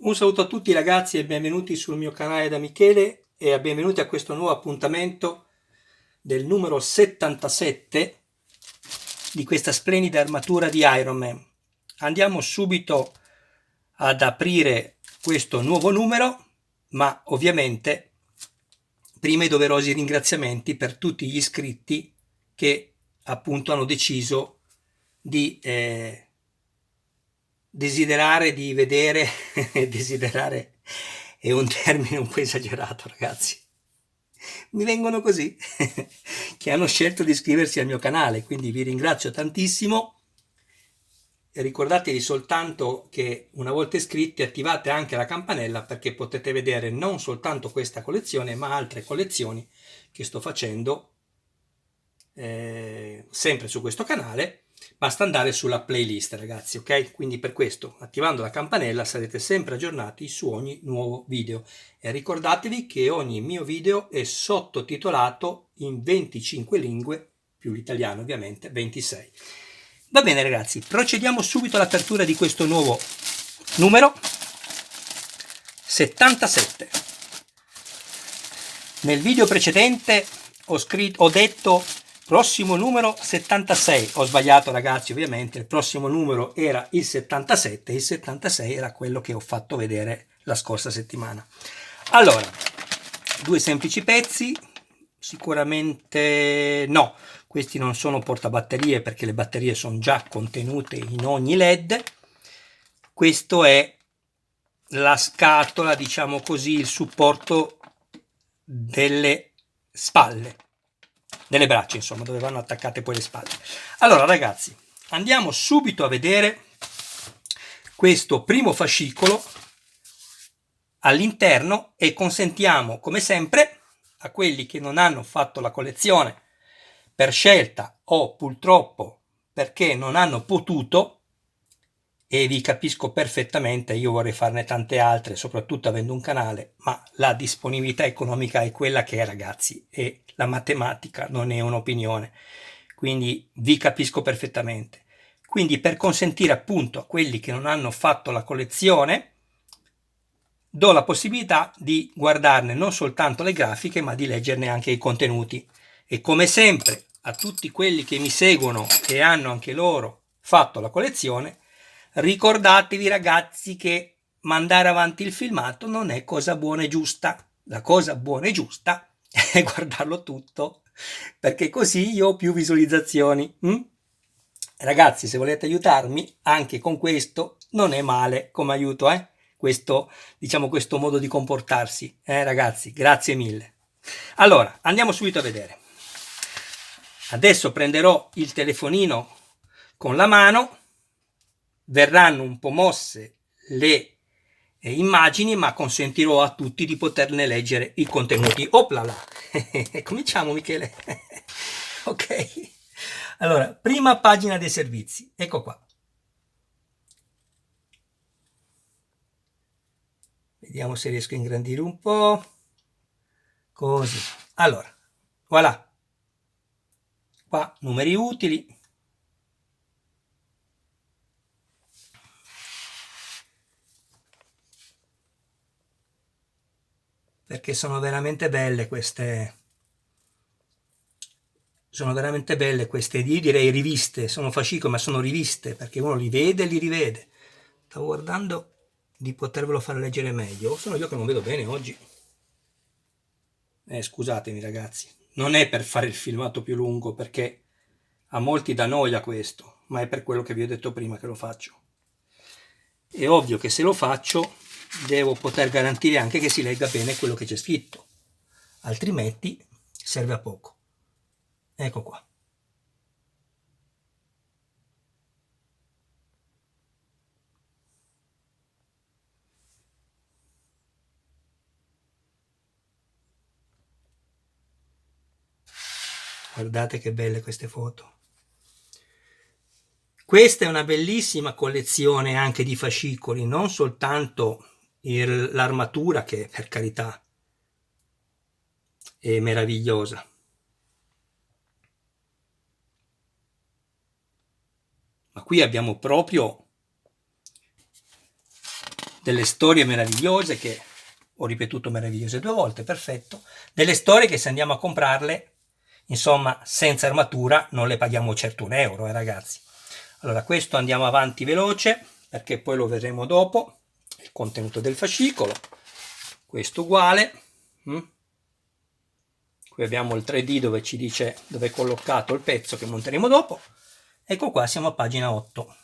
Un saluto a tutti ragazzi e benvenuti sul mio canale da Michele e benvenuti a questo nuovo appuntamento del numero 77 di questa splendida armatura di Iron Man. Andiamo subito ad aprire questo nuovo numero, ma ovviamente prima i doverosi ringraziamenti per tutti gli iscritti che appunto hanno deciso di desiderare di vedere desiderare è un termine un po' esagerato, ragazzi. Mi vengono così che hanno scelto di iscriversi al mio canale, quindi vi ringrazio tantissimo. E ricordatevi soltanto che una volta iscritti attivate anche la campanella perché potete vedere non soltanto questa collezione ma altre collezioni che sto facendo sempre su questo canale. Basta andare sulla playlist, ragazzi, ok? Quindi per questo, attivando la campanella, sarete sempre aggiornati su ogni nuovo video. E ricordatevi che ogni mio video è sottotitolato in 25 lingue, più l'italiano ovviamente, 26. Va bene, ragazzi, procediamo subito all'apertura di questo nuovo numero 77. Nel video precedente ho detto prossimo numero 76, ho sbagliato ragazzi ovviamente, il prossimo numero era il 77, il 76 era quello che ho fatto vedere la scorsa settimana. Allora, due semplici pezzi, sicuramente no, questi non sono portabatterie perché le batterie sono già contenute in ogni LED, questo è la scatola, diciamo così, il supporto delle spalle, delle braccia, insomma, dove vanno attaccate poi le spalle. Allora, ragazzi, andiamo subito a vedere questo primo fascicolo all'interno e consentiamo, come sempre, a quelli che non hanno fatto la collezione per scelta o purtroppo perché non hanno potuto, e vi capisco perfettamente, io vorrei farne tante altre, soprattutto avendo un canale, ma la disponibilità economica è quella che è, ragazzi, e la matematica non è un'opinione, quindi vi capisco perfettamente. Quindi per consentire appunto a quelli che non hanno fatto la collezione, do la possibilità di guardarne non soltanto le grafiche, ma di leggerne anche i contenuti. E come sempre, a tutti quelli che mi seguono e hanno anche loro fatto la collezione, ricordatevi ragazzi che mandare avanti il filmato non è cosa buona e giusta. La cosa buona e giusta è guardarlo tutto, perché così io ho più visualizzazioni. Ragazzi, se volete aiutarmi, anche con questo non è male come aiuto, questo, diciamo, questo modo di comportarsi. Ragazzi, grazie mille. Allora, andiamo subito a vedere. Adesso prenderò il telefonino con la mano, verranno un po' mosse le immagini, ma consentirò a tutti di poterne leggere i contenuti. Oplala! Cominciamo, Michele. Ok. Allora, prima pagina dei servizi. Ecco qua. Vediamo se riesco a ingrandire un po'. Così. Allora, voilà. Qua numeri utili. Perché sono veramente belle queste. Sono veramente belle queste, io direi riviste, sono fascicoli ma sono riviste perché uno li vede e li rivede. Stavo guardando di potervelo far leggere meglio, o sono io che non vedo bene oggi? Scusatemi ragazzi, non è per fare il filmato più lungo perché a molti dà noia questo, ma è per quello che vi ho detto prima che lo faccio. È ovvio che se lo faccio devo poter garantire anche che si legga bene quello che c'è scritto, altrimenti serve a poco. Ecco qua. Guardate che belle queste foto. Questa è una bellissima collezione anche di fascicoli, non soltanto l'armatura che per carità è meravigliosa. Ma qui abbiamo proprio delle storie meravigliose che ho ripetuto meravigliose 2 volte, perfetto, delle storie che se andiamo a comprarle, insomma, senza armatura non le paghiamo certo €1, ragazzi. Allora, questo andiamo avanti veloce, perché poi lo vedremo dopo, il contenuto del fascicolo, questo uguale, qui abbiamo il 3D dove ci dice dove è collocato il pezzo che monteremo dopo, ecco qua siamo a pagina 8.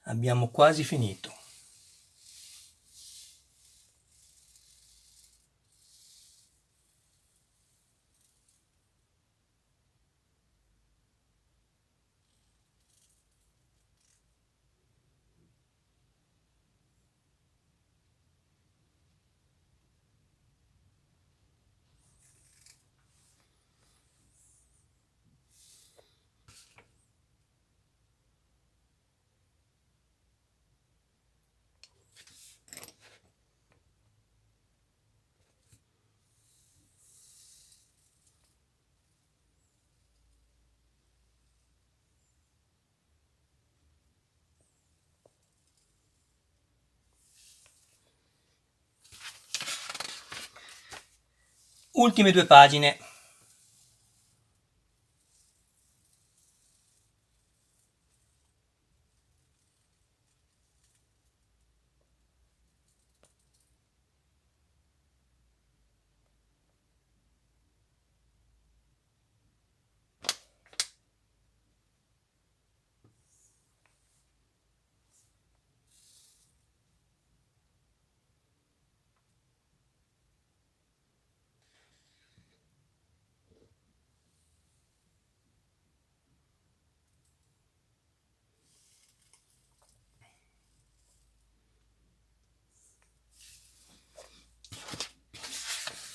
Abbiamo quasi finito. Ultime 2 pagine.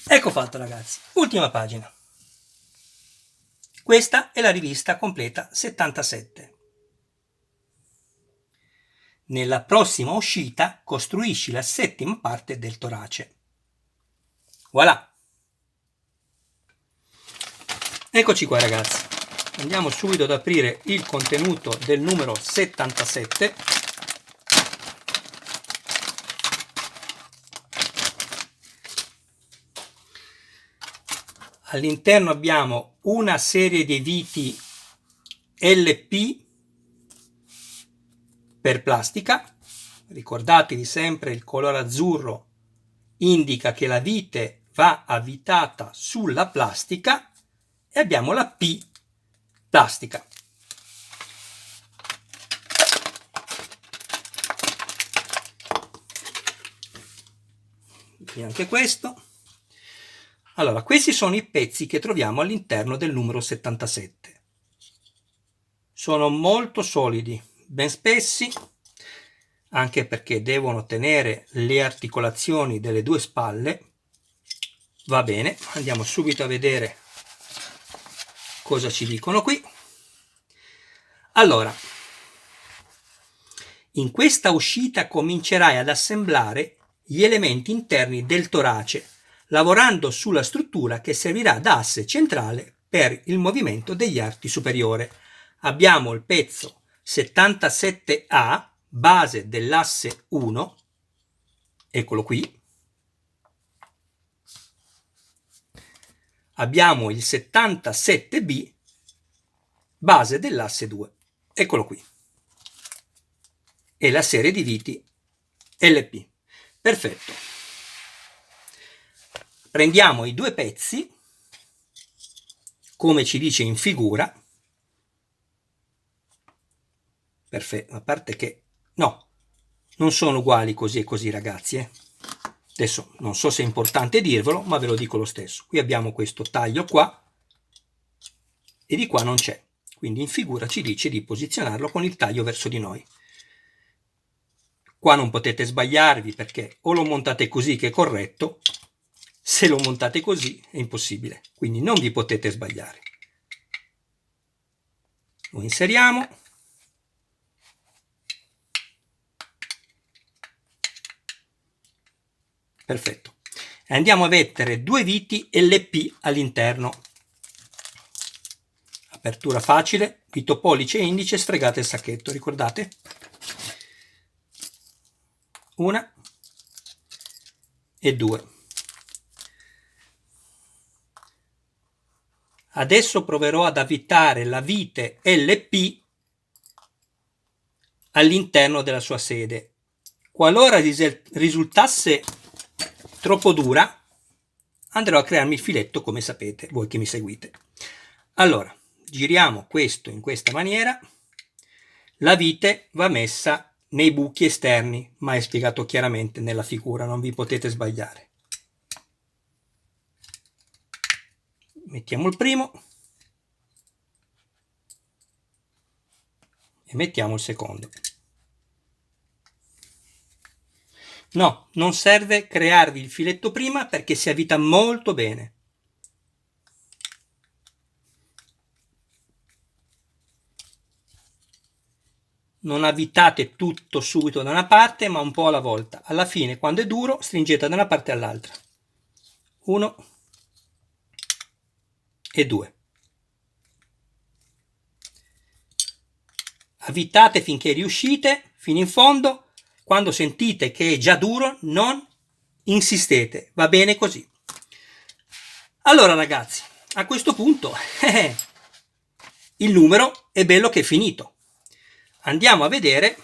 Ecco fatto, ragazzi, ultima pagina. Questa è la rivista completa 77. Nella prossima uscita costruisci la 7ª parte del torace. Voilà! Eccoci qua, ragazzi. Andiamo subito ad aprire il contenuto del numero 77. All'interno abbiamo una serie di viti LP per plastica. Ricordatevi sempre il colore azzurro indica che la vite va avvitata sulla plastica e abbiamo la P plastica. E anche questo. Allora, questi sono i pezzi che troviamo all'interno del numero 77. Sono molto solidi, ben spessi, anche perché devono tenere le articolazioni delle 2 spalle. Va bene, andiamo subito a vedere cosa ci dicono qui. Allora, in questa uscita comincerai ad assemblare gli elementi interni del torace, lavorando sulla struttura che servirà da asse centrale per il movimento degli arti superiori. Abbiamo il pezzo 77A, base dell'asse 1, eccolo qui. Abbiamo il 77B, base dell'asse 2, eccolo qui. E la serie di viti LP. Perfetto. Prendiamo i 2 pezzi, come ci dice in figura. Perfetto, a parte che no, non sono uguali così e così, ragazzi. Adesso non so se è importante dirvelo, ma ve lo dico lo stesso. Qui abbiamo questo taglio qua e di qua non c'è. Quindi in figura ci dice di posizionarlo con il taglio verso di noi. Qua non potete sbagliarvi perché o lo montate così che è corretto, se lo montate così è impossibile. Quindi non vi potete sbagliare. Lo inseriamo. Perfetto. E andiamo a mettere due viti LP all'interno. Apertura facile, dito pollice e indice, sfregate il sacchetto, ricordate? Una e due. Adesso proverò ad avvitare la vite LP all'interno della sua sede. Qualora risultasse troppo dura, andrò a crearmi il filetto, come sapete, voi che mi seguite. Allora, giriamo questo in questa maniera. La vite va messa nei buchi esterni, ma è spiegato chiaramente nella figura, non vi potete sbagliare. Mettiamo il primo e mettiamo il secondo. No, non serve crearvi il filetto prima perché si avvita molto bene. Non avvitate tutto subito da una parte, ma un po' alla volta. Alla fine, quando è duro, stringete da una parte all'altra. 1 e 2. Avvitate finché riuscite, fino in fondo. Quando sentite che è già duro, non insistete, va bene così. Allora ragazzi, a questo punto il numero è bello che è finito. Andiamo a vedere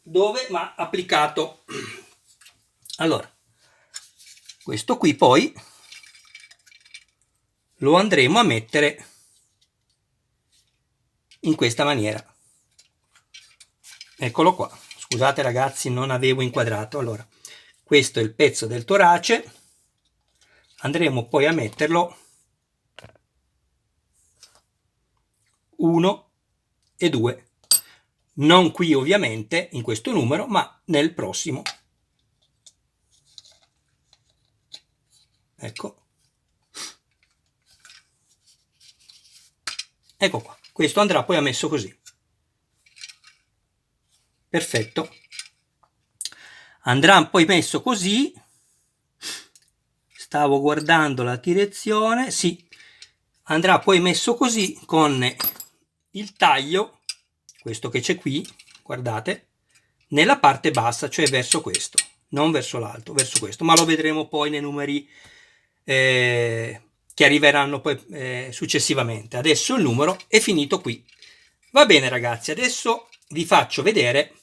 dove va applicato. Allora, questo qui poi lo andremo a mettere in questa maniera. Eccolo qua. Scusate ragazzi, non avevo inquadrato. Allora, questo è il pezzo del torace. Andremo poi a metterlo 1 e 2. Non qui ovviamente, in questo numero, ma nel prossimo. Ecco. Ecco qua. Questo andrà poi messo così. Perfetto. Andrà poi messo così. Stavo guardando la direzione. Sì. Andrà poi messo così con il taglio, questo che c'è qui, guardate, nella parte bassa, cioè verso questo, non verso l'alto, verso questo, ma lo vedremo poi nei numeri che arriveranno poi successivamente. Adesso il numero è finito qui. Va bene ragazzi, adesso vi faccio vedere,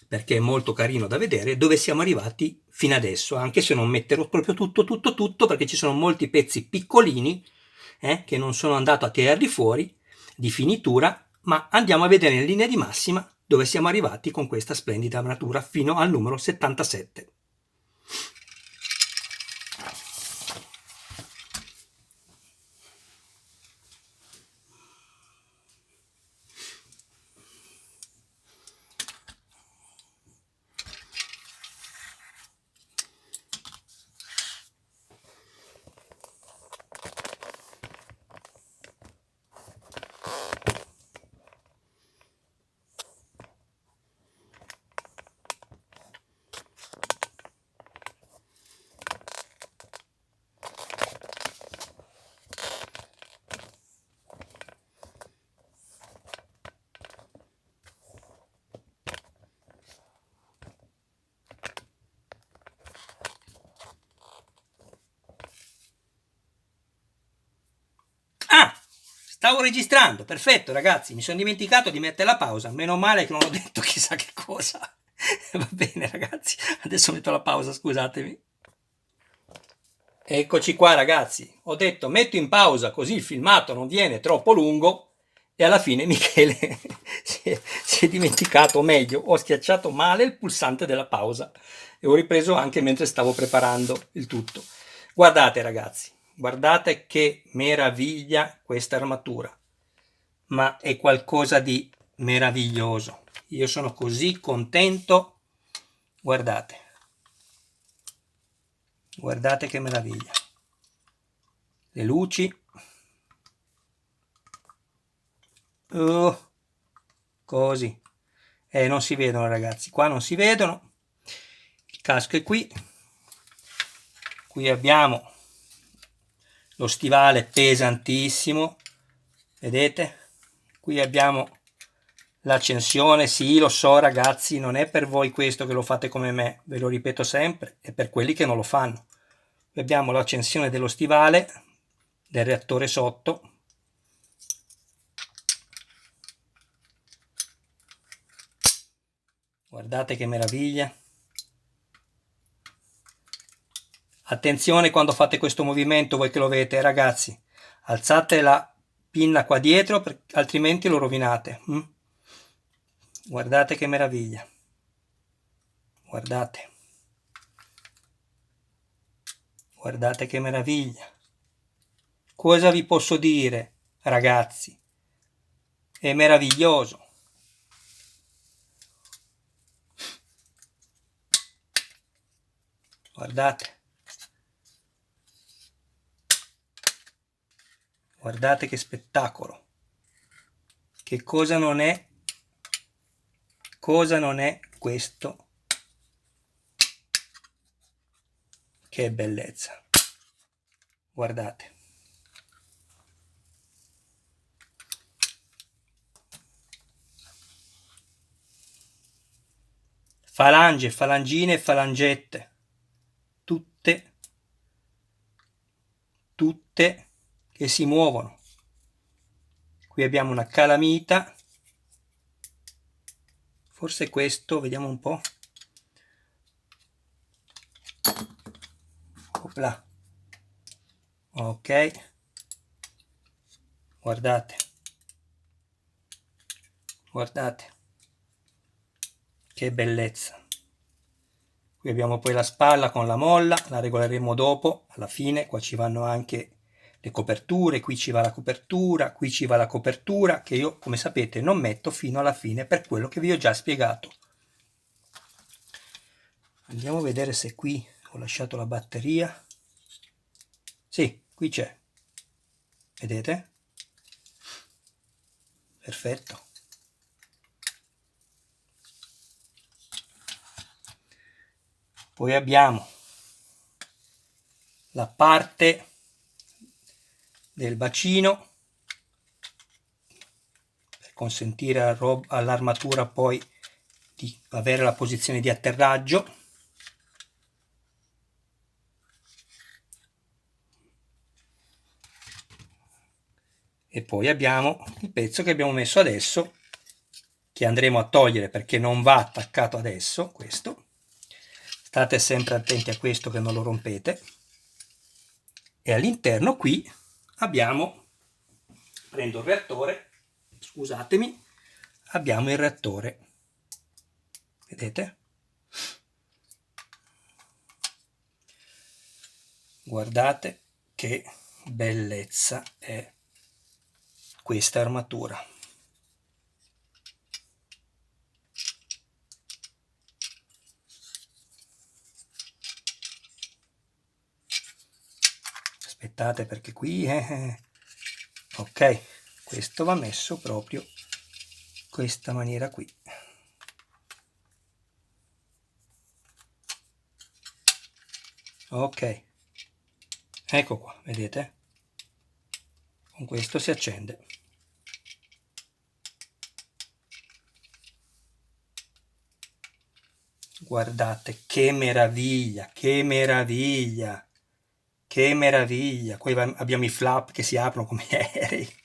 perché è molto carino da vedere, dove siamo arrivati fino adesso, anche se non metterò proprio tutto, perché ci sono molti pezzi piccolini che non sono andato a tirarli fuori di finitura, ma andiamo a vedere in linea di massima dove siamo arrivati con questa splendida armatura fino al numero 77. Stavo registrando, perfetto ragazzi, mi sono dimenticato di mettere la pausa, meno male che non ho detto chissà che cosa. Va bene ragazzi, adesso metto la pausa, scusatemi. Eccoci qua ragazzi, ho detto metto in pausa così il filmato non viene troppo lungo e alla fine Michele si è dimenticato, o meglio, ho schiacciato male il pulsante della pausa e ho ripreso anche mentre stavo preparando il tutto. Guardate ragazzi, guardate che meraviglia questa armatura, ma è qualcosa di meraviglioso. Io sono così contento, guardate, guardate che meraviglia. Le luci, così, non si vedono ragazzi, qua non si vedono. Il casco è qui abbiamo lo stivale pesantissimo, vedete? Qui abbiamo l'accensione, sì lo so ragazzi, non è per voi questo che lo fate come me, ve lo ripeto sempre, è per quelli che non lo fanno. Qui abbiamo l'accensione dello stivale, del reattore sotto, guardate che meraviglia. Attenzione quando fate questo movimento, voi che lo vedete ragazzi, alzate la pinna qua dietro, altrimenti lo rovinate. Guardate che meraviglia, guardate, guardate che meraviglia. Cosa vi posso dire ragazzi? È meraviglioso. Guardate. Guardate che spettacolo. Che cosa non è questo? Che bellezza. Guardate. Falange, falangine e falangette. Tutte che si muovono. Qui abbiamo una calamita. Forse questo, vediamo un po'. Opla. Ok. Guardate. Guardate. Che bellezza. Qui abbiamo poi la spalla con la molla, la regoleremo dopo, alla fine. Qua ci vanno anche le coperture, qui ci va la copertura, qui ci va la copertura, che io, come sapete, non metto fino alla fine per quello che vi ho già spiegato. Andiamo a vedere se qui ho lasciato la batteria. Sì, qui c'è. Vedete? Perfetto. Poi abbiamo la parte del bacino per consentire all'armatura poi di avere la posizione di atterraggio. E poi abbiamo il pezzo che abbiamo messo adesso, che andremo a togliere perché non va attaccato adesso, questo. State sempre attenti a questo che non lo rompete. E all'interno qui abbiamo, prendo il reattore, scusatemi, abbiamo il reattore. Vedete? Guardate che bellezza è questa armatura. Aspettate perché qui ok, questo va messo proprio in questa maniera qui. Ok, ecco qua, vedete? Con questo si accende. Guardate che meraviglia, che meraviglia, che meraviglia. Qui abbiamo i flap che si aprono come aerei.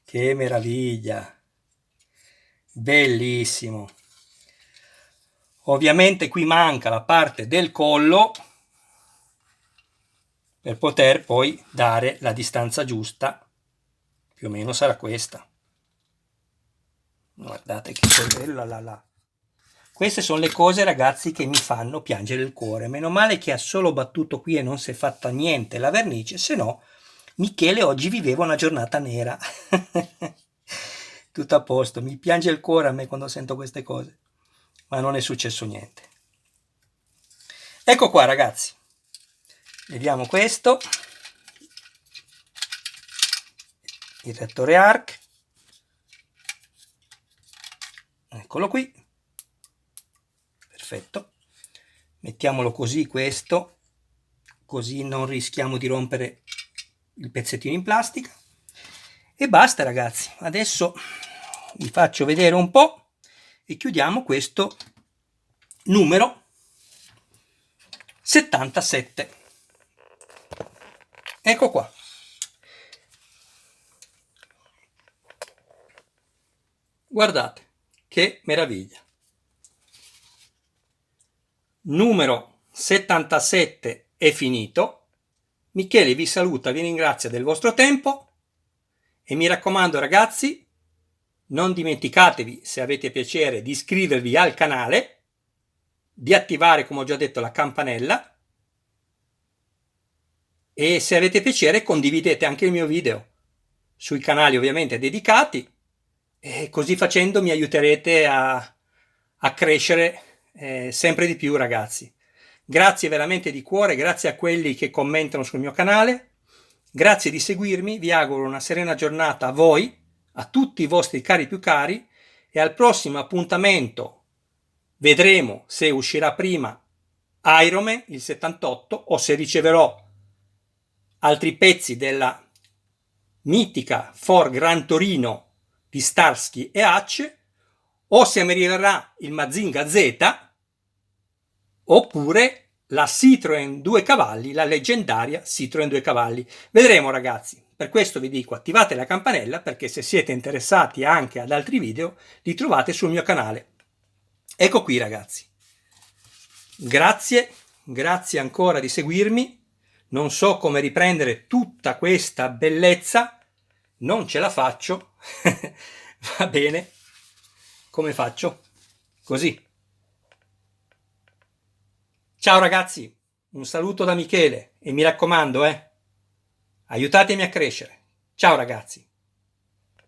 Che meraviglia. Bellissimo. Ovviamente qui manca la parte del collo per poter poi dare la distanza giusta, più o meno sarà questa. Guardate che bella là. Queste sono le cose, ragazzi, che mi fanno piangere il cuore. Meno male che ha solo battuto qui e non si è fatta niente la vernice, se no Michele oggi viveva una giornata nera. Tutto a posto, mi piange il cuore a me quando sento queste cose, ma non è successo niente. Ecco qua, ragazzi, vediamo questo, il rettore ARC, eccolo qui, perfetto, mettiamolo così questo, così non rischiamo di rompere il pezzettino in plastica, e basta, ragazzi. Adesso vi faccio vedere un po' e chiudiamo questo numero 77. Ecco qua. Guardate che meraviglia. Numero 77 è finito. Michele vi saluta, vi ringrazia del vostro tempo e mi raccomando, ragazzi, non dimenticatevi, se avete piacere, di iscrivervi al canale, di attivare, come ho già detto, la campanella e se avete piacere condividete anche il mio video sui canali ovviamente dedicati e così facendo mi aiuterete a crescere sempre di più, ragazzi. Grazie veramente di cuore, grazie a quelli che commentano sul mio canale, grazie di seguirmi, vi auguro una serena giornata a voi, a tutti i vostri cari più cari e al prossimo appuntamento vedremo se uscirà prima Iron Man, il 78, o se riceverò altri pezzi della mitica Ford Gran Torino di Starsky e Hutch, o se mi arriverà il Mazinga Z, oppure la Citroen 2 cavalli, la leggendaria Citroen 2 cavalli. Vedremo, ragazzi. Per questo vi dico attivate la campanella perché se siete interessati anche ad altri video li trovate sul mio canale. Ecco qui, ragazzi. Grazie ancora di seguirmi. Non so come riprendere tutta questa bellezza, non ce la faccio. Va bene. Come faccio? Così. Ciao ragazzi, un saluto da Michele e mi raccomando, aiutatemi a crescere. Ciao ragazzi.